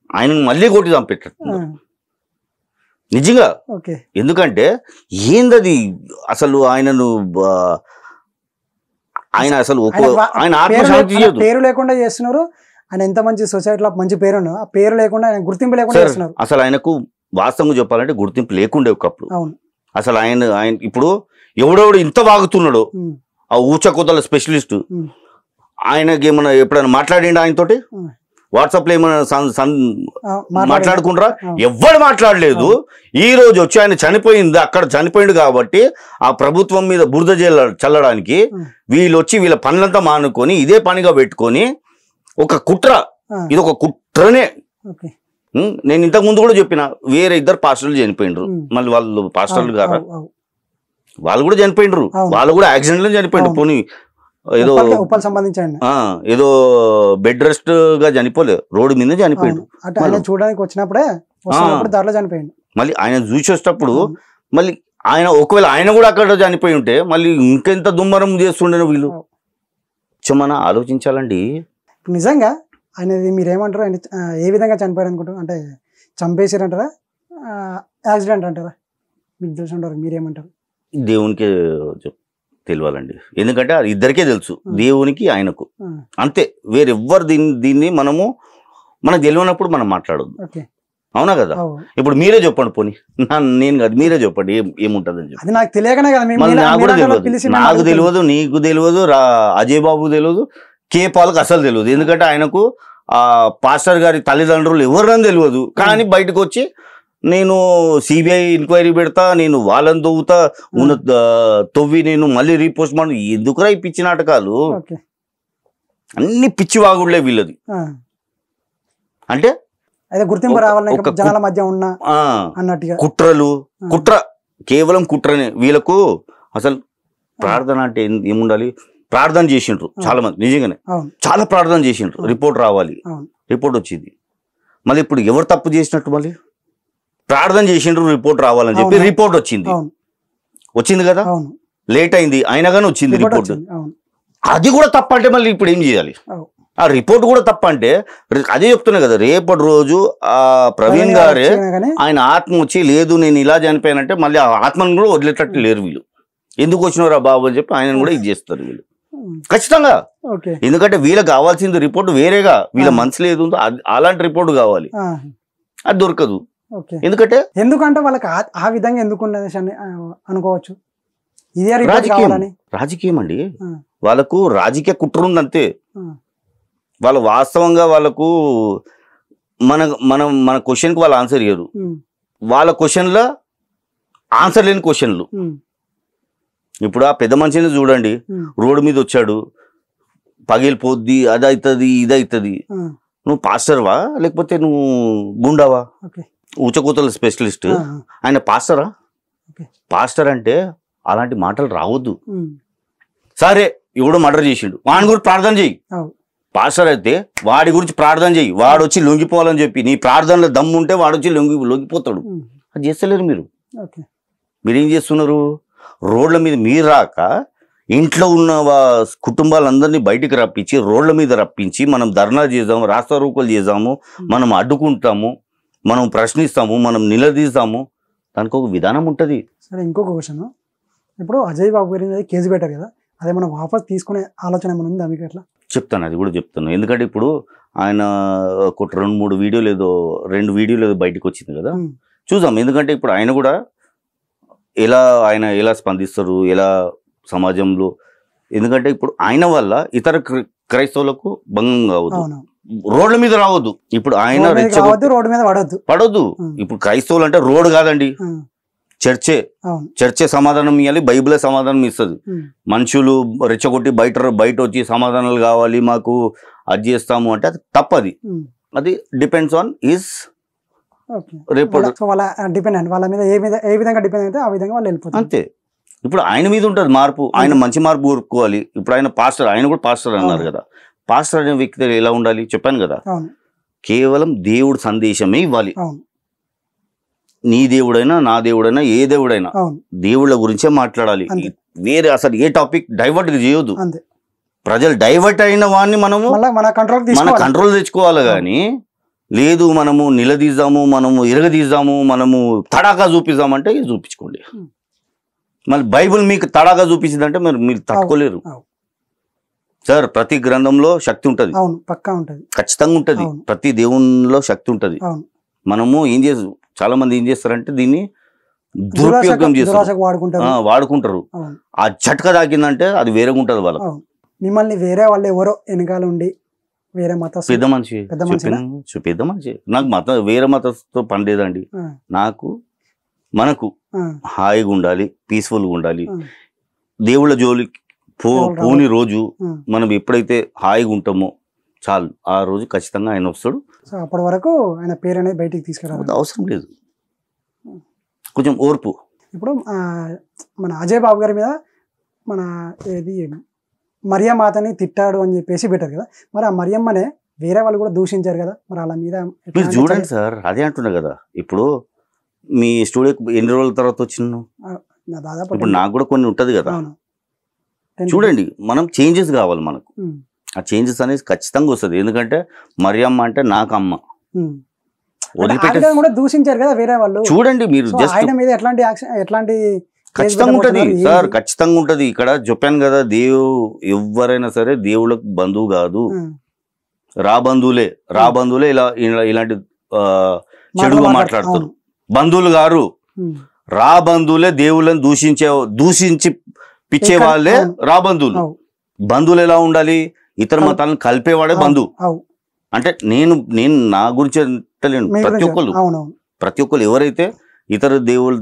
Speaker 2: ఆయన మళ్ళీ కొట్టి చంపెట్టారు నిజంగా.
Speaker 1: ఓకే.
Speaker 2: ఎందుకంటే ఏందది అసలు ఆయనను ఆయన అసలు ఆయన ఆత్మశాంతి చేయదు.
Speaker 1: పేరు లేకుండా చేస్తున్నారు. ఆయన ఎంత మంచి సొసైటీలో మంచి పేరు ఉన్నా ఆ పేరు లేకుండా ఆయన గుర్తింపు లేకుండా చేస్తున్నారు.
Speaker 2: అసలు ఆయనకు వాస్తవంగా చెప్పాలంటే గుర్తింపు లేకుండే ఒకప్పుడు.
Speaker 1: అవును.
Speaker 2: అసలు ఆయన ఇప్పుడు ఎవడెవడు ఇంత వాగుతున్నాడు
Speaker 1: ఉమ్.
Speaker 2: ఆ ఊచకోతల స్పెషలిస్ట్,
Speaker 1: ఉమ్.
Speaker 2: ఆయనకి ఏమన్నా ఎప్పుడైనా మాట్లాడిండు ఆయనతోటి?
Speaker 1: ఉమ్.
Speaker 2: వాట్సాప్ లో ఏమైనా మాట్లాడుకుంటారా?
Speaker 1: అవును.
Speaker 2: ఎవ్వడు మాట్లాడలేదు. ఈ రోజు వచ్చి ఆయన చనిపోయింది, అక్కడ చనిపోయింది కాబట్టి ఆ ప్రభుత్వం మీద బురద చల్లడానికి వీళ్ళు వచ్చి వీళ్ళ పనులంతా మానుకొని ఇదే పనిగా పెట్టుకొని ఒక కుట్ర, ఇది ఒక కుట్రనే.
Speaker 1: ఓకే.
Speaker 2: నేను ఇంతకు ముందు కూడా చెప్పిన, వేరే 2 పాస్టర్లు చనిపోయిండ్రు. మళ్ళీ వాళ్ళు పాస్టర్లు గారా, వాళ్ళు కూడా చనిపోయిండ్రు. వాళ్ళు కూడా యాక్సిడెంట్ లో చనిపోయిండ్రు. పోనీ ఏదో
Speaker 1: సంబంధించండి
Speaker 2: ఏదో బెడ్ రెస్ట్ గా చనిపోలేదు, రోడ్డు మీద చనిపోయిండు.
Speaker 1: చూడడానికి వచ్చినప్పుడే దాంట్లో చనిపోయిండు.
Speaker 2: మళ్ళీ ఆయన చూసి వచ్చేటప్పుడు మళ్ళీ ఆయన ఒకవేళ ఆయన కూడా అక్కడ చనిపోయి ఉంటే మళ్ళీ ఇంకెంత దుమ్మరం చేస్తుండే వీళ్ళు. మనం ఆలోచించాలండి.
Speaker 1: నిజంగా ఆయనది మీరేమంటారు? ఆయన ఏ విధంగా చనిపోయాడు అనుకుంటారు? అంటే చంపేసారంటారా, యాక్సిడెంట్ అంటారా? మీకు తెలిసి ఉంటారు, మీరేమంటారు?
Speaker 2: దేవునికి తెలియాలండి. ఎందుకంటే అది ఇద్దరికే తెలుసు, దేవునికి ఆయనకు అంతే. వేరెవ్వరు దీన్ని మనకు తెలియనప్పుడు మనం మాట్లాడద్దు. అవునా కదా? ఇప్పుడు మీరే చెప్పండి, పోనీ నేను కాదు, మీరే చెప్పండి ఏముంటదని చెప్పి.
Speaker 1: నాకు తెలియకనే కదా.
Speaker 2: నాకు కూడా తెలియదు, నాకు తెలియదు, నీకు తెలియదు, అజయ్ బాబు తెలియదు, కే పాలకు అసలు తెలియదు. ఎందుకంటే ఆయనకు ఆ పాస్టర్ గారి తల్లిదండ్రులు ఎవరని తెలియదు. కానీ బయటకు వచ్చి నేను సిబిఐ ఎంక్వైరీ పెడతా, నేను వాళ్ళని తవ్వి నేను మళ్ళీ రీపోస్ట్ మాడు. ఎందుకురా ఈ పిచ్చి నాటకాలు? అన్ని పిచ్చి వాగుళ్లే వీళ్ళది. అంటే
Speaker 1: గుర్తింపు రావాలని జనాల మధ్య ఉన్న అన్నట్టుగా
Speaker 2: కుట్ర, కేవలం కుట్రనే వీళ్ళకు. అసలు ప్రార్థన అంటే ఏముండాలి? ప్రార్థన చేసిండ్రు చాలా మంది, నిజంగానే చాలా ప్రార్థన చేసిండ్రు. రిపోర్ట్ రావాలి, రిపోర్ట్ వచ్చింది. మళ్ళీ ఇప్పుడు ఎవరు తప్పు చేసినట్టు? మళ్ళీ ప్రార్థన చేసిండ్రు, రిపోర్ట్ రావాలని చెప్పి రిపోర్ట్ వచ్చింది కదా, లేట్ అయింది అయినా కానీ వచ్చింది రిపోర్ట్. అది కూడా తప్ప అంటే మళ్ళీ ఇప్పుడు ఏం చేయాలి? ఆ రిపోర్ట్ కూడా తప్ప అంటే అదే చెప్తున్నా కదా, రేపటి రోజు ఆ ప్రవీణ్ గారే ఆయన ఆత్మ వచ్చి లేదు నేను ఇలా చనిపోయానంటే మళ్ళీ ఆ ఆత్మను కూడా వదిలేటట్టు లేరు వీళ్ళు. ఎందుకు వచ్చినవరా బాబు అని చెప్పి ఆయన కూడా ఇది చేస్తారు వీళ్ళు ఖచ్చితంగా. ఎందుకంటే వీళ్ళకి కావాల్సింది రిపోర్ట్ వేరేగా, వీళ్ళ మనసులో ఏది ఉందో అలాంటి రిపోర్ట్ కావాలి, అది దొరకదు.
Speaker 1: ఎందుకంటే వాళ్ళకి ఆ విధంగా ఎందుకు అనుకోవచ్చు. ఇదే
Speaker 2: రాజకీయం అండి, వాళ్ళకు రాజకీయ కుట్ర ఉంది అంతే. వాళ్ళు వాస్తవంగా వాళ్ళకు మన క్వశ్చన్కి వాళ్ళు ఆన్సర్ ఇయ్యరు. వాళ్ళ క్వశ్చన్లో ఆన్సర్ లేని క్వశ్చన్లు. ఇప్పుడు ఆ పెద్ద మనిషిని చూడండి, రోడ్డు మీద వచ్చాడు, పగిలిపోద్ది, అది అవుతుంది, ఇది అవుతుంది. నువ్వు పాస్టర్వా లేకపోతే నువ్వు గుండావా? ఊచకూతల స్పెషలిస్ట్ ఆయన పాస్టరా? పాస్టర్ అంటే అలాంటి మాటలు రావద్దు. సరే ఎవడో మర్డర్ చేసిండు, వాడి గురించి ప్రార్థన చెయ్యి. పాస్టర్ అయితే వాడి గురించి ప్రార్థన చెయ్యి, వాడు వచ్చి లొంగిపోవాలని చెప్పి. నీ ప్రార్థనలో దమ్ము ఉంటే వాడు వచ్చి లొంగిపోతాడు. అది చేస్తలేరు మీరు. మీరేం చేస్తున్నారు? రోడ్ల మీద మీరు రాక ఇంట్లో ఉన్న కుటుంబాలందరినీ బయటికి రప్పించి రోడ్ల మీద రప్పించి మనం ధర్నా చేద్దాము, రాస్తారోకోలు చేద్దాము, మనం అడ్డుకుంటాము, మనం ప్రశ్నిస్తాము, మనం నిలదీస్తాము. దానికి ఒక విధానం ఉంటుంది. సరే,
Speaker 1: ఇంకొక క్వశ్చన్. ఇప్పుడు అజయ్ బాబు గారి మీద కేసు పెట్టారు కదా, అదే మనం వాపస్ తీసుకునే ఆలోచన ఏమైనా ఉందా మీకు? ఎట్లా
Speaker 2: చెప్తాను, అది కూడా చెప్తాను. ఎందుకంటే ఇప్పుడు ఆయన ఒక 2-3 వీడియోలు ఏదో 2 వీడియోలు ఏదో బయటకు వచ్చింది కదా, చూద్దాం. ఎందుకంటే ఇప్పుడు ఆయన కూడా ఆయన ఎలా స్పందిస్తారు, ఎలా సమాజంలో. ఎందుకంటే ఇప్పుడు ఆయన వల్ల ఇతర క్రైస్తవులకు భంగం కావద్దు, రోడ్ల మీద రావద్దు. ఇప్పుడు ఆయన
Speaker 1: రోడ్డు మీద
Speaker 2: పడొద్దు. ఇప్పుడు క్రైస్తవులు అంటే రోడ్డు కాదండి, చర్చే సమాధానం ఇవ్వాలి, బైబిలే సమాధానం ఇస్తుంది. మనుషులు రెచ్చగొట్టి బయట వచ్చి సమాధానాలు కావాలి, మాకు అది చేస్తాము అంటే అది తప్పది. అది డిపెండ్స్ ఆన్ హిస్
Speaker 1: వాళ్ళ మీద ఏ విధంగా డిపెండ్ అయితే ఆ విధంగా వాళ్ళు వెళ్ళిపోతారు,
Speaker 2: అంతే. ఇప్పుడు ఆయన మీద ఉంటుంది మార్పు, ఆయన మంచి మార్పు కోరుకోవాలి. ఇప్పుడు ఆయన పాస్టర్, ఆయన కూడా పాస్టర్ అన్నారు కదా. పాస్టర్ అనే వ్యక్తి ఎలా ఉండాలి చెప్పాను కదా, కేవలం దేవుడు సందేశమే ఇవ్వాలి. నీ దేవుడైనా నా దేవుడైనా ఏ దేవుడైనా దేవుళ్ళ గురించే మాట్లాడాలి. వేరే అసలు ఏ టాపిక్ డైవర్ట్ చేయొద్దు. ప్రజలు డైవర్ట్ అయిన వాడిని మనము మన కంట్రోల్ తెచ్చుకోవాలి. కానీ లేదు మనము నిలదీద్దాము, మనము ఇరగదీద్దాము, మనము తడాకా చూపిద్దామంటే చూపించుకోండి. మళ్ళీ బైబుల్ మీకు తడాగా చూపించిందంటే మీరు తట్టుకోలేరు సార్. ప్రతి గ్రంథంలో శక్తి ఉంటుంది, ఖచ్చితంగా ఉంటుంది. ప్రతి దేవునిలో శక్తి ఉంటుంది. మనము చాలా మంది ఏం చేస్తారంటే దీన్ని దురుపయోగం చేస్తారు, వాడుకుంటారు. ఆ చట్క తాకిందంటే అది వేరేగా ఉంటుంది వాళ్ళకు.
Speaker 1: మిమ్మల్ని వేరే వాళ్ళు ఎవరో వెనకాల ఉండి వేరే మత
Speaker 2: పెద్ద మనిషి నాకు వేరే మతంతో పని లేదండి. మనకు హాయిగా ఉండాలి, పీస్ఫుల్గా ఉండాలి. దేవుళ్ళ జోలికి పోని రోజు మనం ఎప్పుడైతే హాయిగా ఉంటామో చాలు, ఆ రోజు ఖచ్చితంగా ఆయన వస్తాడు.
Speaker 1: అప్పటి వరకు ఆయన పేరు అనేది బయటికి తీసుకురావాలి,
Speaker 2: అవసరం లేదు, కొంచెం ఓర్పు.
Speaker 1: ఇప్పుడు మన అజయ్ బాబు గారి మీద మన ఏది మరియమ్మాతని తిట్టాడు అని చెప్పేసి పెట్టారు కదా, మరి ఆ మరియమ్మనే వేరే వాళ్ళు కూడా దూషించారు కదా, మరి వాళ్ళ మీద
Speaker 2: మీరు చూడండి సార్. అదే అంటున్నా కదా, ఇప్పుడు మీ స్టూడియో ఎన్ని రోజుల తర్వాత వచ్చిన, ఇప్పుడు నాకు కూడా కొన్ని ఉంటది కదా. చూడండి, మనం చేంజెస్ కావాలి మనకు. ఆ చేంజెస్ అనేది ఖచ్చితంగా వస్తుంది. ఎందుకంటే మరియమ్మ అంటే నాకు అమ్మ.
Speaker 1: దూషించారు కదా వేరే వాళ్ళు.
Speaker 2: చూడండి మీరు
Speaker 1: ఎట్లాంటి
Speaker 2: ఖచ్చితంగా ఉంటది సార్, ఖచ్చితంగా ఉంటది. ఇక్కడ చెప్పాను కదా, ఎవరైనా సరే దేవుళ్ళకు బంధువు కాదు, బంధువులే ఇలాంటి చెడుగా మాట్లాడతారు. బంధువులు గారు బంధువులే దేవుళ్ళని దూషించి పిచ్చే వాళ్ళే బంధువులు ఎలా ఉండాలి? ఇతర మతాలను కలిపేవాడే బంధువు. అంటే నేను నా గురించి అంటలేను, ప్రతి ఒక్కరు ఎవరైతే ఇతర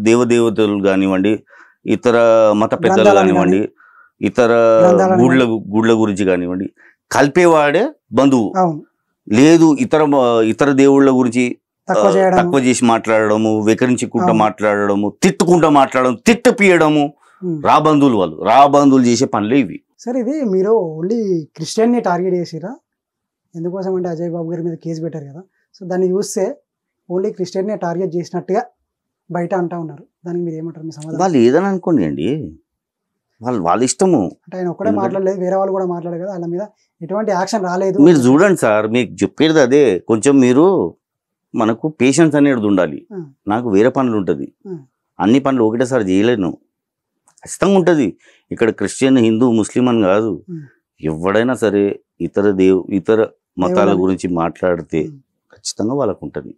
Speaker 2: దేవదేవతలు కానివ్వండి, ఇతర మత పెద్దలు కానివ్వండి, ఇతర గుళ్ళ గురించి కానివ్వండి, కలిపేవాడే బంధువు. లేదు ఇతర దేవుళ్ళ గురించి తక్కువ చేసి మాట్లాడడము, వెకరించుకుంటూ మాట్లాడడము, తిట్టుకుంటూ మాట్లాడడం, తిట్టపియడము బంధువులు. వాళ్ళు బంధువులు చేసే పనులే ఇవి.
Speaker 1: సార్, ఇది మీరు ఓన్లీ క్రిస్టియన్ని టార్గెట్ చేసిరా? ఎందుకోసం అంటే అజయ్ బాబు గారి మీద కేసు పెట్టారు కదా, సో దాన్ని చూస్తే ఓన్లీ క్రిస్టియన్ని టార్గెట్ చేసినట్టుగా బయట అంటా ఉన్నారు. దానికి మీరు ఏమంటారు? మీ సమాధానం?
Speaker 2: వాళ్ళు ఏదని అనుకోండి అండి, వాళ్ళ ఇష్టము.
Speaker 1: అంటే ఆయన ఒక్కడే మాట్లాడలేదు, వేరే వాళ్ళు కూడా మాట్లాడారు కదా, వాళ్ళ మీద ఎటువంటి యాక్షన్ రాలేదు.
Speaker 2: మీరు చూడండి సార్, మీకు చెప్పేది అదే. కొంచెం మీరు మనకు పేషెన్స్ అనేది ఉండాలి. నాకు వేరే పనులు ఉంటుంది, అన్ని పనులు ఒకటేసారి చేయలేను, ఖచ్చితంగా ఉంటుంది. ఇక్కడ క్రిస్టియన్, హిందూ, ముస్లిం అని కాదు, ఎవడైనా సరే ఇతర మతాల గురించి మాట్లాడితే ఖచ్చితంగా వాళ్ళకు ఉంటుంది.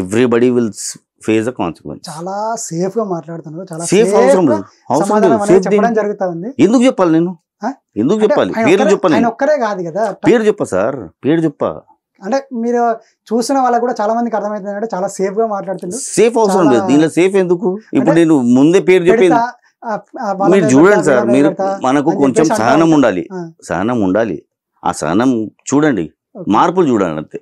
Speaker 2: Everybody will face a consequence.
Speaker 1: చాలా సేఫ్ గా మాట్లాడుతున్నారు, చాలా
Speaker 2: సేఫ్ అవసరం జరుగుతుంది. ఎందుకు చెప్పాలి నేను? ఎందుకు చెప్పాలి? పేరు చెప్పాలి,
Speaker 1: ఒక్కరే కాదు కదా,
Speaker 2: పేరు చెప్ప సార్, పేరు చెప్ప.
Speaker 1: అంటే మీరు చూసిన వాళ్ళకి కూడా చాలా మందికి అర్థమవుతుంది అంటే చాలా సేఫ్ గా మాట్లాడుతున్నారు.
Speaker 2: సేఫ్ అవసరం లేదు దీనిలో, సేఫ్ ఎందుకు? ఇప్పుడు నేను ముందే పేరు చెప్పేది
Speaker 1: వాళ్ళ
Speaker 2: మీరు
Speaker 1: మీద
Speaker 2: చూడండి
Speaker 1: పెడతా,
Speaker 2: సార్,
Speaker 1: వీళ్ళ మీద
Speaker 2: మీరు
Speaker 1: పెడతా
Speaker 2: మనకు
Speaker 1: అని
Speaker 2: కొంచెం
Speaker 1: చెప్పేసి అంటా
Speaker 2: సహనం
Speaker 1: ఉంటారు.
Speaker 2: ఉండాలి,
Speaker 1: ఆ,
Speaker 2: సహనం ఉండాలి. ఆ సహనం చూడండి,
Speaker 1: ఓకే.
Speaker 2: మార్పులు చూడండి అంతే.